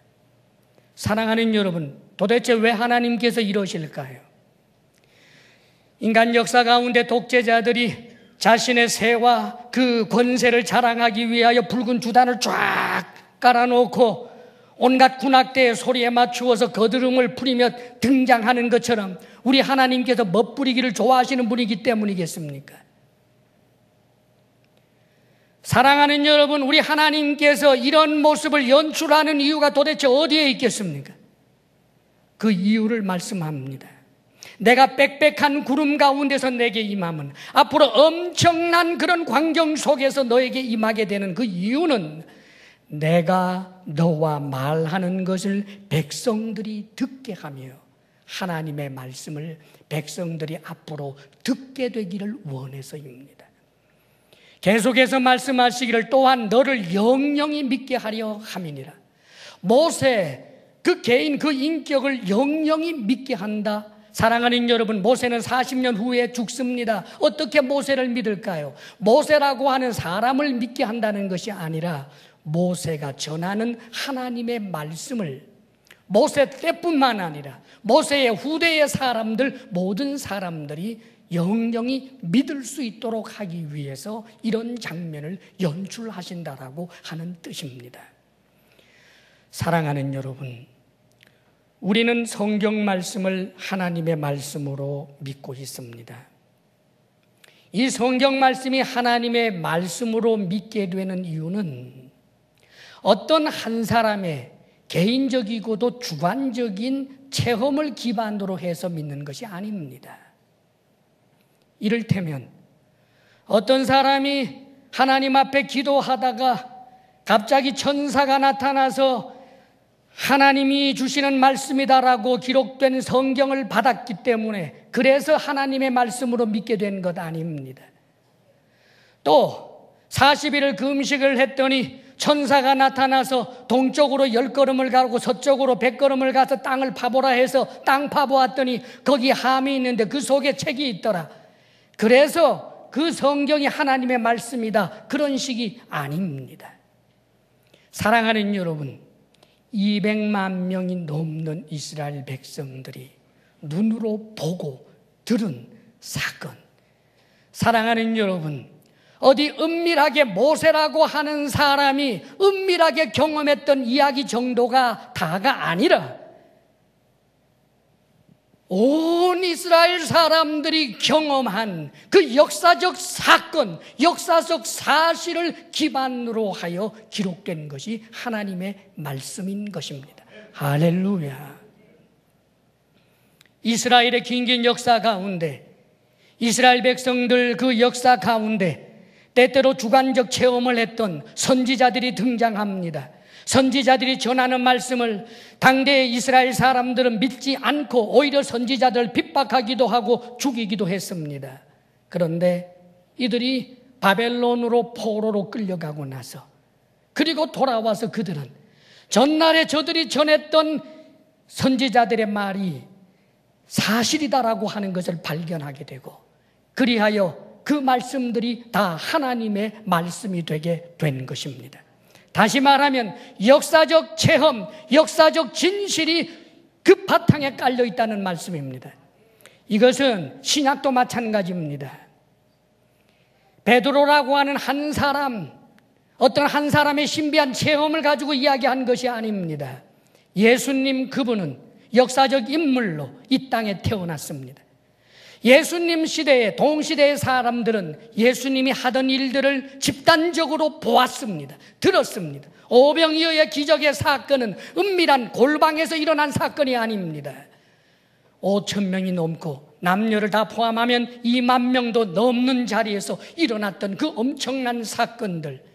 Speaker 1: 사랑하는 여러분, 도대체 왜 하나님께서 이러실까요? 인간 역사 가운데 독재자들이 자신의 세와 그 권세를 자랑하기 위하여 붉은 주단을 쫙 깔아놓고 온갖 군악대의 소리에 맞추어서 거드름을 부리며 등장하는 것처럼 우리 하나님께서 멋부리기를 좋아하시는 분이기 때문이겠습니까? 사랑하는 여러분, 우리 하나님께서 이런 모습을 연출하는 이유가 도대체 어디에 있겠습니까? 그 이유를 말씀합니다. 내가 빽빽한 구름 가운데서 내게 임함은 앞으로 엄청난 그런 광경 속에서 너에게 임하게 되는 그 이유는 내가 너와 말하는 것을 백성들이 듣게 하며 하나님의 말씀을 백성들이 앞으로 듣게 되기를 원해서입니다. 계속해서 말씀하시기를 또한 너를 영영히 믿게 하려 함이니라. 모세 그 개인 그 인격을 영영히 믿게 한다. 사랑하는 여러분, 모세는 40년 후에 죽습니다. 어떻게 모세를 믿을까요? 모세라고 하는 사람을 믿게 한다는 것이 아니라 모세가 전하는 하나님의 말씀을 모세 때뿐만 아니라 모세의 후대의 사람들, 모든 사람들이 영영히 믿을 수 있도록 하기 위해서 이런 장면을 연출하신다라고 하는 뜻입니다. 사랑하는 여러분, 우리는 성경 말씀을 하나님의 말씀으로 믿고 있습니다. 이 성경 말씀이 하나님의 말씀으로 믿게 되는 이유는 어떤 한 사람의 개인적이고도 주관적인 체험을 기반으로 해서 믿는 것이 아닙니다. 이를테면 어떤 사람이 하나님 앞에 기도하다가 갑자기 천사가 나타나서 하나님이 주시는 말씀이다라고 기록된 성경을 받았기 때문에 그래서 하나님의 말씀으로 믿게 된 것 아닙니다. 또 40일을 금식을 했더니 천사가 나타나서 동쪽으로 10걸음을 가고 서쪽으로 100걸음을 가서 땅을 파보라 해서 땅 파보았더니 거기 함이 있는데 그 속에 책이 있더라. 그래서 그 성경이 하나님의 말씀이다. 그런 식이 아닙니다. 사랑하는 여러분, 200만 명이 넘는 이스라엘 백성들이 눈으로 보고 들은 사건. 사랑하는 여러분, 어디 은밀하게 모세라고 하는 사람이 은밀하게 경험했던 이야기 정도가 다가 아니라 온 이스라엘 사람들이 경험한 그 역사적 사건, 역사적 사실을 기반으로 하여 기록된 것이 하나님의 말씀인 것입니다. 할렐루야. 이스라엘의 긴긴 역사 가운데, 이스라엘 백성들 그 역사 가운데 때때로 주관적 체험을 했던 선지자들이 등장합니다. 선지자들이 전하는 말씀을 당대의 이스라엘 사람들은 믿지 않고 오히려 선지자들을 핍박하기도 하고 죽이기도 했습니다. 그런데 이들이 바벨론으로 포로로 끌려가고 나서 그리고 돌아와서 그들은 전날에 저들이 전했던 선지자들의 말이 사실이다라고 하는 것을 발견하게 되고 그리하여 그 말씀들이 다 하나님의 말씀이 되게 된 것입니다. 다시 말하면 역사적 체험, 역사적 진실이 그 바탕에 깔려 있다는 말씀입니다. 이것은 신약도 마찬가지입니다. 베드로라고 하는 한 사람, 어떤 한 사람의 신비한 체험을 가지고 이야기한 것이 아닙니다. 예수님 그분은 역사적 인물로 이 땅에 태어났습니다. 예수님 시대에 동시대의 사람들은 예수님이 하던 일들을 집단적으로 보았습니다. 들었습니다. 오병이어의 기적의 사건은 은밀한 골방에서 일어난 사건이 아닙니다. 5천 명이 넘고 남녀를 다 포함하면 2만 명도 넘는 자리에서 일어났던 그 엄청난 사건들,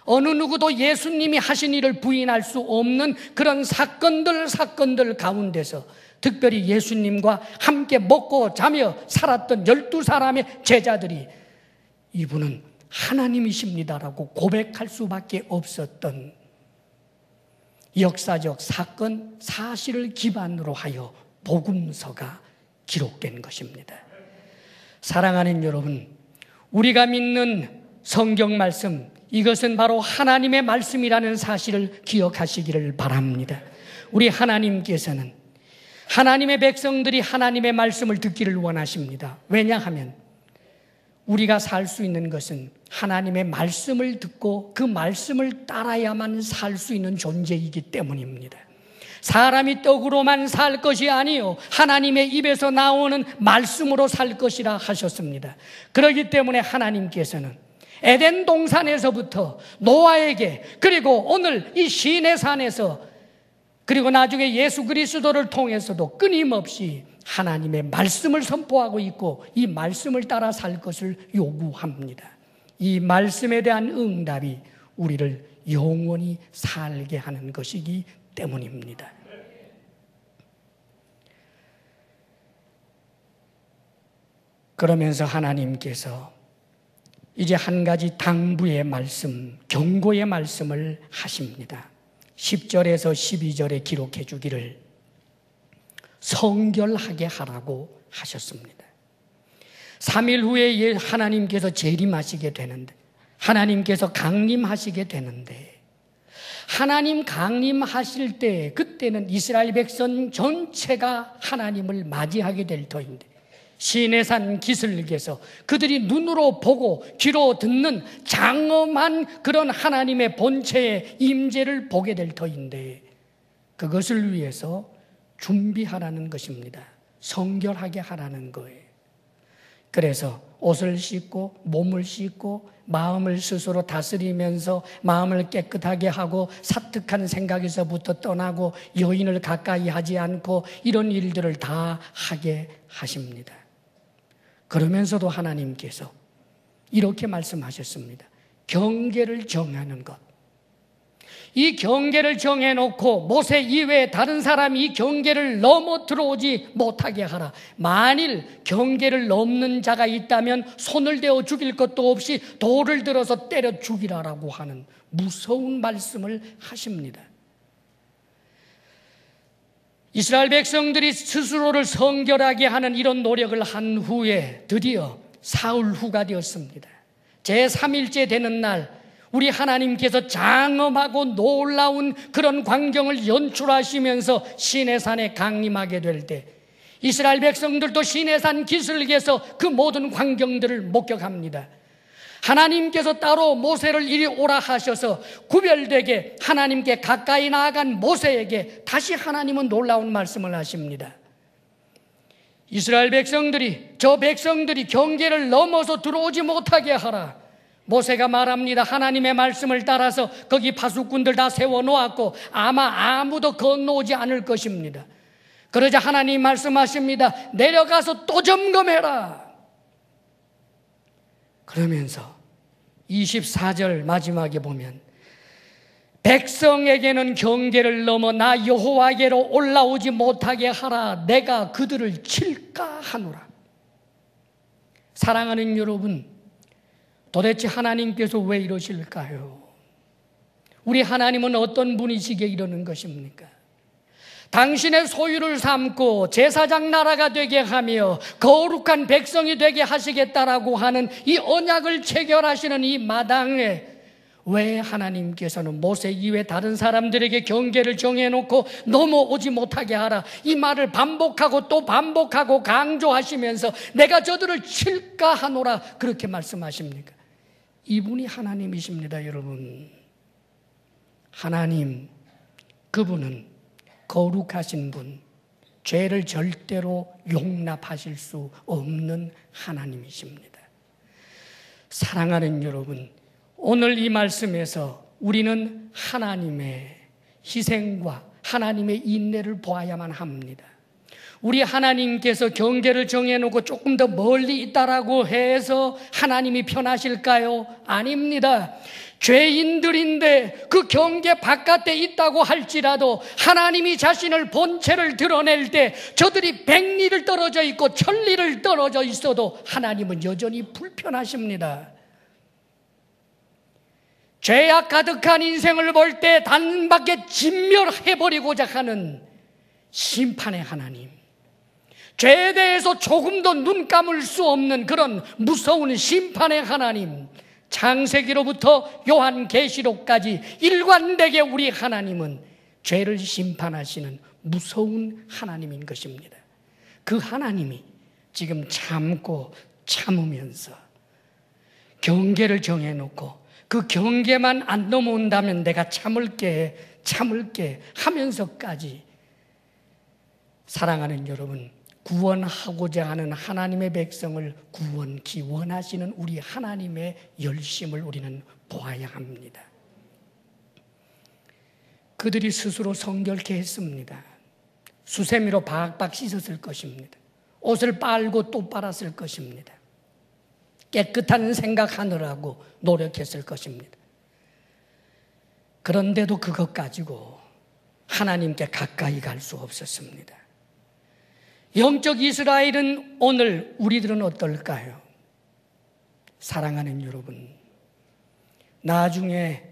Speaker 1: 어느 누구도 예수님이 하신 일을 부인할 수 없는 그런 사건들 가운데서 특별히 예수님과 함께 먹고 자며 살았던 12사람의 제자들이 이분은 하나님이십니다라고 고백할 수밖에 없었던 역사적 사건, 사실을 기반으로 하여 복음서가 기록된 것입니다. 사랑하는 여러분, 우리가 믿는 성경 말씀, 이것은 바로 하나님의 말씀이라는 사실을 기억하시기를 바랍니다. 우리 하나님께서는 하나님의 백성들이 하나님의 말씀을 듣기를 원하십니다. 왜냐하면 우리가 살 수 있는 것은 하나님의 말씀을 듣고 그 말씀을 따라야만 살 수 있는 존재이기 때문입니다. 사람이 떡으로만 살 것이 아니요 하나님의 입에서 나오는 말씀으로 살 것이라 하셨습니다. 그렇기 때문에 하나님께서는 에덴 동산에서부터 노아에게, 그리고 오늘 이 시내산에서, 그리고 나중에 예수 그리스도를 통해서도 끊임없이 하나님의 말씀을 선포하고 있고 이 말씀을 따라 살 것을 요구합니다. 이 말씀에 대한 응답이 우리를 영원히 살게 하는 것이기 때문입니다. 그러면서 하나님께서 이제 한 가지 당부의 말씀, 경고의 말씀을 하십니다. 10절에서 12절에 기록해 주기를 성결하게 하라고 하셨습니다. 3일 후에 하나님께서 재림하시게 되는데, 하나님께서 강림하시게 되는데, 하나님 강림하실 때 그때는 이스라엘 백성 전체가 하나님을 맞이하게 될 터인데, 시내산 기슭에서 그들이 눈으로 보고 귀로 듣는 장엄한 그런 하나님의 본체의 임재를 보게 될 터인데, 그것을 위해서 준비하라는 것입니다. 성결하게 하라는 거예요. 그래서 옷을 씻고 몸을 씻고 마음을 스스로 다스리면서 마음을 깨끗하게 하고 사특한 생각에서부터 떠나고 여인을 가까이 하지 않고 이런 일들을 다 하게 하십니다. 그러면서도 하나님께서 이렇게 말씀하셨습니다. 경계를 정하는 것. 이 경계를 정해놓고 모세 이외에 다른 사람이 이 경계를 넘어 들어오지 못하게 하라. 만일 경계를 넘는 자가 있다면 손을 대어 죽일 것도 없이 돌을 들어서 때려 죽이라라고 하는 무서운 말씀을 하십니다. 이스라엘 백성들이 스스로를 성결하게 하는 이런 노력을 한 후에 드디어 사흘 후가 되었습니다. 제3일째 되는 날 우리 하나님께서 장엄하고 놀라운 그런 광경을 연출하시면서 시내산에 강림하게 될 때 이스라엘 백성들도 시내산 기슭에서 그 모든 광경들을 목격합니다. 하나님께서 따로 모세를 이리 오라 하셔서 구별되게 하나님께 가까이 나아간 모세에게 다시 하나님은 놀라운 말씀을 하십니다. 이스라엘 백성들이, 저 백성들이 경계를 넘어서 들어오지 못하게 하라. 모세가 말합니다. 하나님의 말씀을 따라서 거기 파수꾼들 다 세워놓았고 아마 아무도 건너오지 않을 것입니다. 그러자 하나님 말씀하십니다. 내려가서 또 점검해라. 그러면서 24절 마지막에 보면 백성에게는 경계를 넘어 나 여호와에게로 올라오지 못하게 하라. 내가 그들을 칠까 하노라. 사랑하는 여러분, 도대체 하나님께서 왜 이러실까요? 우리 하나님은 어떤 분이시기에 이러는 것입니까? 당신의 소유를 삼고 제사장 나라가 되게 하며 거룩한 백성이 되게 하시겠다라고 하는 이 언약을 체결하시는 이 마당에 왜 하나님께서는 모세 이외 다른 사람들에게 경계를 정해놓고 넘어오지 못하게 하라, 이 말을 반복하고 또 반복하고 강조하시면서 내가 저들을 칠까 하노라 그렇게 말씀하십니까? 이분이 하나님이십니다, 여러분. 하나님, 그분은 거룩하신 분, 죄를 절대로 용납하실 수 없는 하나님이십니다. 사랑하는 여러분, 오늘 이 말씀에서 우리는 하나님의 희생과 하나님의 인내를 보아야만 합니다. 우리 하나님께서 경계를 정해놓고 조금 더 멀리 있다라고 해서 하나님이 편하실까요? 아닙니다. 죄인들인데 그 경계 바깥에 있다고 할지라도 하나님이 자신을 본체를 드러낼 때 저들이 백리를 떨어져 있고 천리를 떨어져 있어도 하나님은 여전히 불편하십니다. 죄악 가득한 인생을 볼 때 단박에 진멸해버리고자 하는 심판의 하나님, 죄에 대해서 조금도 눈 감을 수 없는 그런 무서운 심판의 하나님, 창세기로부터 요한계시록까지 일관되게 우리 하나님은 죄를 심판하시는 무서운 하나님인 것입니다. 그 하나님이 지금 참고 참으면서 경계를 정해놓고 그 경계만 안 넘어온다면 내가 참을게 하면서까지, 사랑하는 여러분, 구원하고자 하는 하나님의 백성을 구원기 원하시는 우리 하나님의 열심을 우리는 보아야 합니다. 그들이 스스로 성결케 했습니다. 수세미로 박박 씻었을 것입니다. 옷을 빨고 또 빨았을 것입니다. 깨끗한 생각하느라고 노력했을 것입니다. 그런데도 그것 가지고 하나님께 가까이 갈 수 없었습니다. 영적 이스라엘은 오늘 우리들은 어떨까요? 사랑하는 여러분, 나중에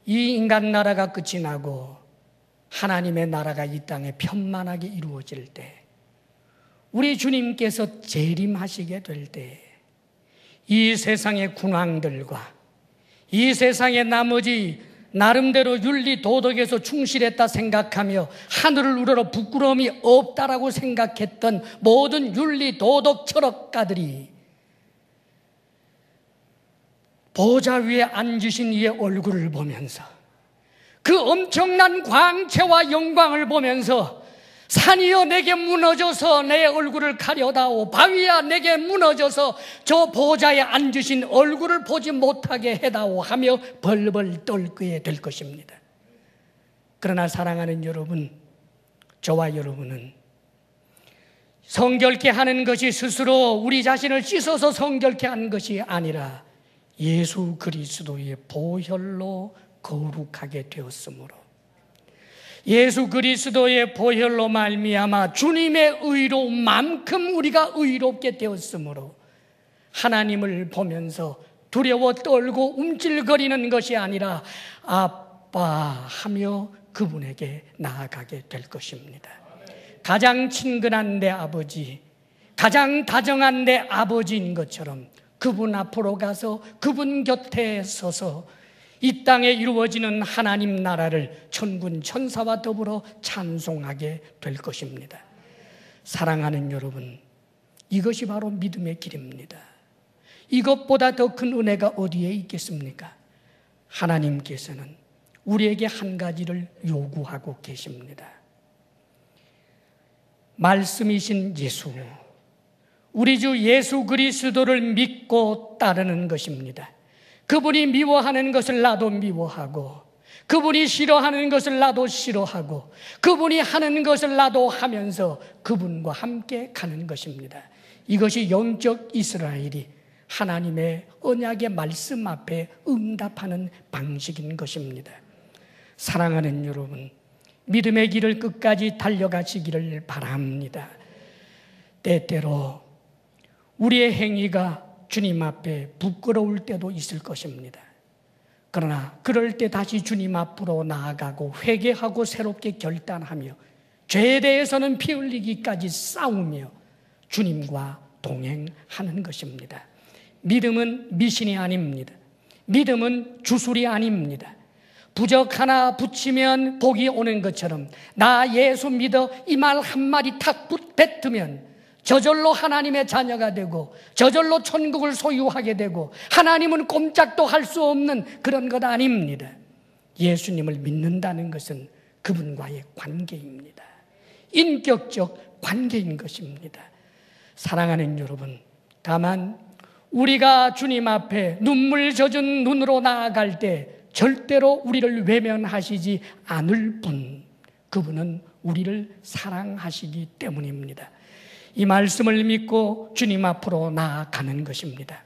Speaker 1: 이 인간 나라가 끝이 나고 하나님의 나라가 이 땅에 편만하게 이루어질 때, 우리 주님께서 재림하시게 될 때, 이 세상의 군왕들과 이 세상의 나머지 나름대로 윤리 도덕에서 충실했다 생각하며 하늘을 우러러 부끄러움이 없다라고 생각했던 모든 윤리 도덕 철학가들이 보좌 위에 앉으신 이의 얼굴을 보면서, 그 엄청난 광채와 영광을 보면서, 산이여 내게 무너져서 내 얼굴을 가려다오, 바위야 내게 무너져서 저 보좌에 앉으신 얼굴을 보지 못하게 해다오 하며 벌벌 떨게 될 것입니다. 그러나 사랑하는 여러분, 저와 여러분은 성결케 하는 것이 스스로 우리 자신을 씻어서 성결케 하는 것이 아니라 예수 그리스도의 보혈로 거룩하게 되었으므로, 예수 그리스도의 보혈로 말미암아 주님의 의로움만큼 우리가 의롭게 되었으므로 하나님을 보면서 두려워 떨고 움찔거리는 것이 아니라 아빠 하며 그분에게 나아가게 될 것입니다. 가장 친근한 내 아버지, 가장 다정한 내 아버지인 것처럼 그분 앞으로 가서 그분 곁에 서서 이 땅에 이루어지는 하나님 나라를 천군 천사와 더불어 찬송하게 될 것입니다. 사랑하는 여러분, 이것이 바로 믿음의 길입니다. 이것보다 더 큰 은혜가 어디에 있겠습니까? 하나님께서는 우리에게 한 가지를 요구하고 계십니다. 말씀이신 예수, 우리 주 예수 그리스도를 믿고 따르는 것입니다. 그분이 미워하는 것을 나도 미워하고, 그분이 싫어하는 것을 나도 싫어하고, 그분이 하는 것을 나도 하면서 그분과 함께 가는 것입니다. 이것이 영적 이스라엘이 하나님의 언약의 말씀 앞에 응답하는 방식인 것입니다. 사랑하는 여러분, 믿음의 길을 끝까지 달려가시기를 바랍니다. 때때로 우리의 행위가 주님 앞에 부끄러울 때도 있을 것입니다. 그러나 그럴 때 다시 주님 앞으로 나아가고 회개하고 새롭게 결단하며 죄에 대해서는 피 흘리기까지 싸우며 주님과 동행하는 것입니다. 믿음은 미신이 아닙니다. 믿음은 주술이 아닙니다. 부적 하나 붙이면 복이 오는 것처럼 나 예수 믿어 이 말 한마디 탁 뱉으면 저절로 하나님의 자녀가 되고 저절로 천국을 소유하게 되고 하나님은 꼼짝도 할 수 없는 그런 것 아닙니다. 예수님을 믿는다는 것은 그분과의 관계입니다. 인격적 관계인 것입니다. 사랑하는 여러분, 다만 우리가 주님 앞에 눈물 젖은 눈으로 나아갈 때 절대로 우리를 외면하시지 않을 분, 그분은 우리를 사랑하시기 때문입니다. 이 말씀을 믿고 주님 앞으로 나아가는 것입니다.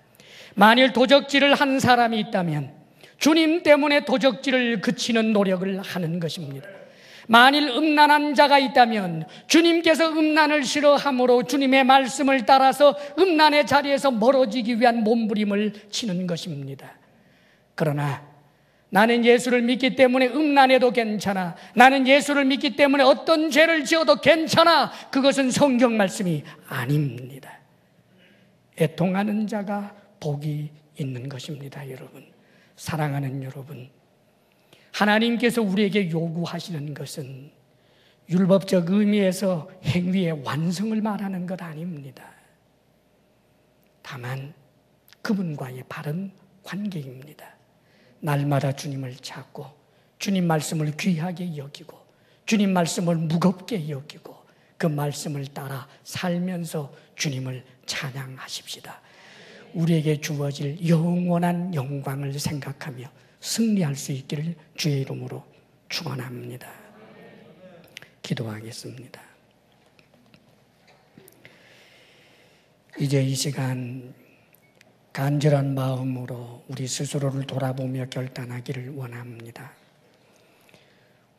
Speaker 1: 만일 도적질을 한 사람이 있다면 주님 때문에 도적질을 그치는 노력을 하는 것입니다. 만일 음란한 자가 있다면 주님께서 음란을 싫어함으로 주님의 말씀을 따라서 음란의 자리에서 멀어지기 위한 몸부림을 치는 것입니다. 그러나 나는 예수를 믿기 때문에 음란해도 괜찮아, 나는 예수를 믿기 때문에 어떤 죄를 지어도 괜찮아, 그것은 성경 말씀이 아닙니다. 애통하는 자가 복이 있는 것입니다. 여러분, 사랑하는 여러분, 하나님께서 우리에게 요구하시는 것은 율법적 의미에서 행위의 완성을 말하는 것 아닙니다. 다만 그분과의 바른 관계입니다. 날마다 주님을 찾고 주님 말씀을 귀하게 여기고 주님 말씀을 무겁게 여기고 그 말씀을 따라 살면서 주님을 찬양하십시다. 우리에게 주어질 영원한 영광을 생각하며 승리할 수 있기를 주의 이름으로 축원합니다. 기도하겠습니다. 이제 이 시간 간절한 마음으로 우리 스스로를 돌아보며 결단하기를 원합니다.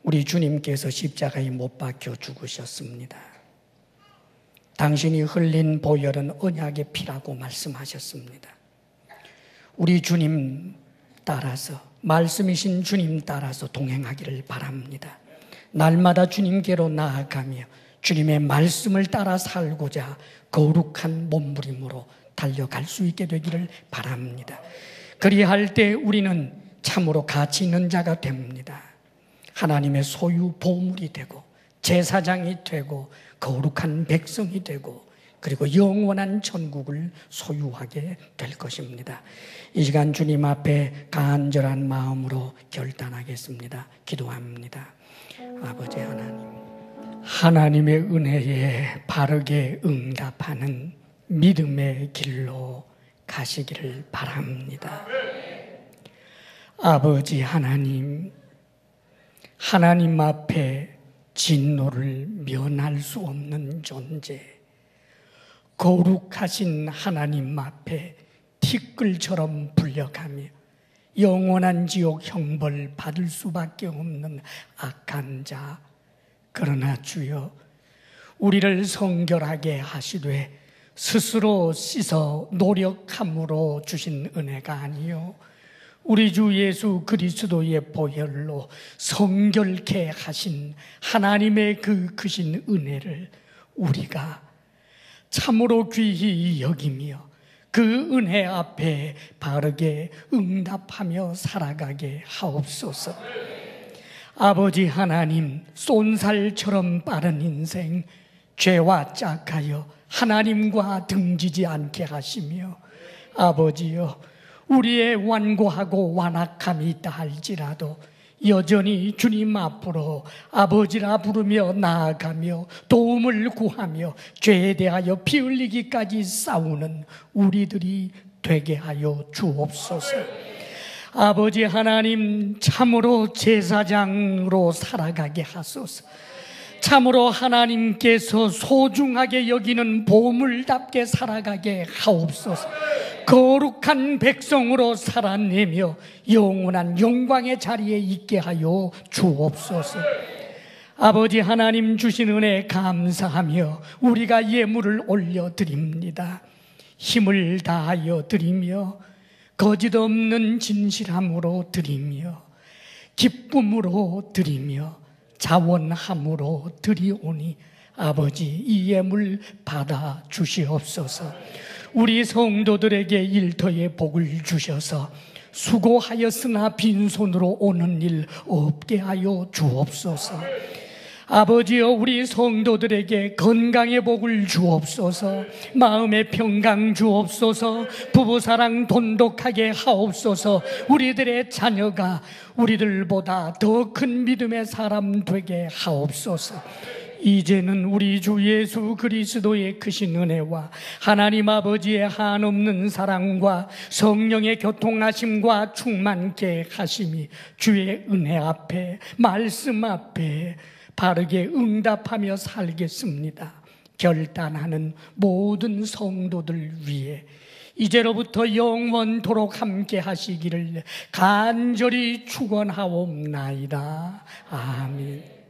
Speaker 1: 우리 주님께서 십자가에 못 박혀 죽으셨습니다. 당신이 흘린 보혈은 언약의 피라고 말씀하셨습니다. 우리 주님 따라서, 말씀이신 주님 따라서 동행하기를 바랍니다. 날마다 주님께로 나아가며 주님의 말씀을 따라 살고자 거룩한 몸부림으로 달려갈 수 있게 되기를 바랍니다. 그리할 때 우리는 참으로 가치 있는 자가 됩니다. 하나님의 소유 보물이 되고 제사장이 되고 거룩한 백성이 되고 그리고 영원한 천국을 소유하게 될 것입니다. 이 시간 주님 앞에 간절한 마음으로 결단하겠습니다. 기도합니다. 아버지 하나님, 하나님의 은혜에 바르게 응답하는 믿음의 길로 가시기를 바랍니다. 아버지 하나님, 하나님 앞에 진노를 면할 수 없는 존재, 거룩하신 하나님 앞에 티끌처럼 불려가며 영원한 지옥 형벌 받을 수밖에 없는 악한 자, 그러나 주여 우리를 성결하게 하시되 스스로 씻어 노력함으로 주신 은혜가 아니요 우리 주 예수 그리스도의 보혈로 성결케 하신 하나님의 그 크신 은혜를 우리가 참으로 귀히 여기며 그 은혜 앞에 바르게 응답하며 살아가게 하옵소서. 아버지 하나님, 쏜살처럼 빠른 인생, 죄와 짝하여 하나님과 등지지 않게 하시며 아버지여, 우리의 완고하고 완악함이 있다 할지라도 여전히 주님 앞으로 아버지라 부르며 나아가며 도움을 구하며 죄에 대하여 피 흘리기까지 싸우는 우리들이 되게 하여 주옵소서. 아버지 하나님, 참으로 제사장으로 살아가게 하소서. 참으로 하나님께서 소중하게 여기는 보물답게 살아가게 하옵소서. 거룩한 백성으로 살아내며 영원한 영광의 자리에 있게 하여 주옵소서. 아버지 하나님 주신 은혜 감사하며 우리가 예물을 올려드립니다. 힘을 다하여 드리며 거짓 없는 진실함으로 드리며 기쁨으로 드리며 자원함으로 드리오니 아버지 이 예물 받아 주시옵소서. 우리 성도들에게 일터의 복을 주셔서 수고하였으나 빈손으로 오는 일 없게 하여 주옵소서. 아버지여, 우리 성도들에게 건강의 복을 주옵소서, 마음의 평강 주옵소서, 부부사랑 돈독하게 하옵소서. 우리들의 자녀가 우리들보다 더 큰 믿음의 사람 되게 하옵소서. 이제는 우리 주 예수 그리스도의 크신 은혜와 하나님 아버지의 한없는 사랑과 성령의 교통하심과 충만케 하심이 주의 은혜 앞에, 말씀 앞에 바르게 응답하며 살겠습니다. 결단하는 모든 성도들 위해 이제로부터 영원토록 함께 하시기를 간절히 축원하옵나이다. 아멘.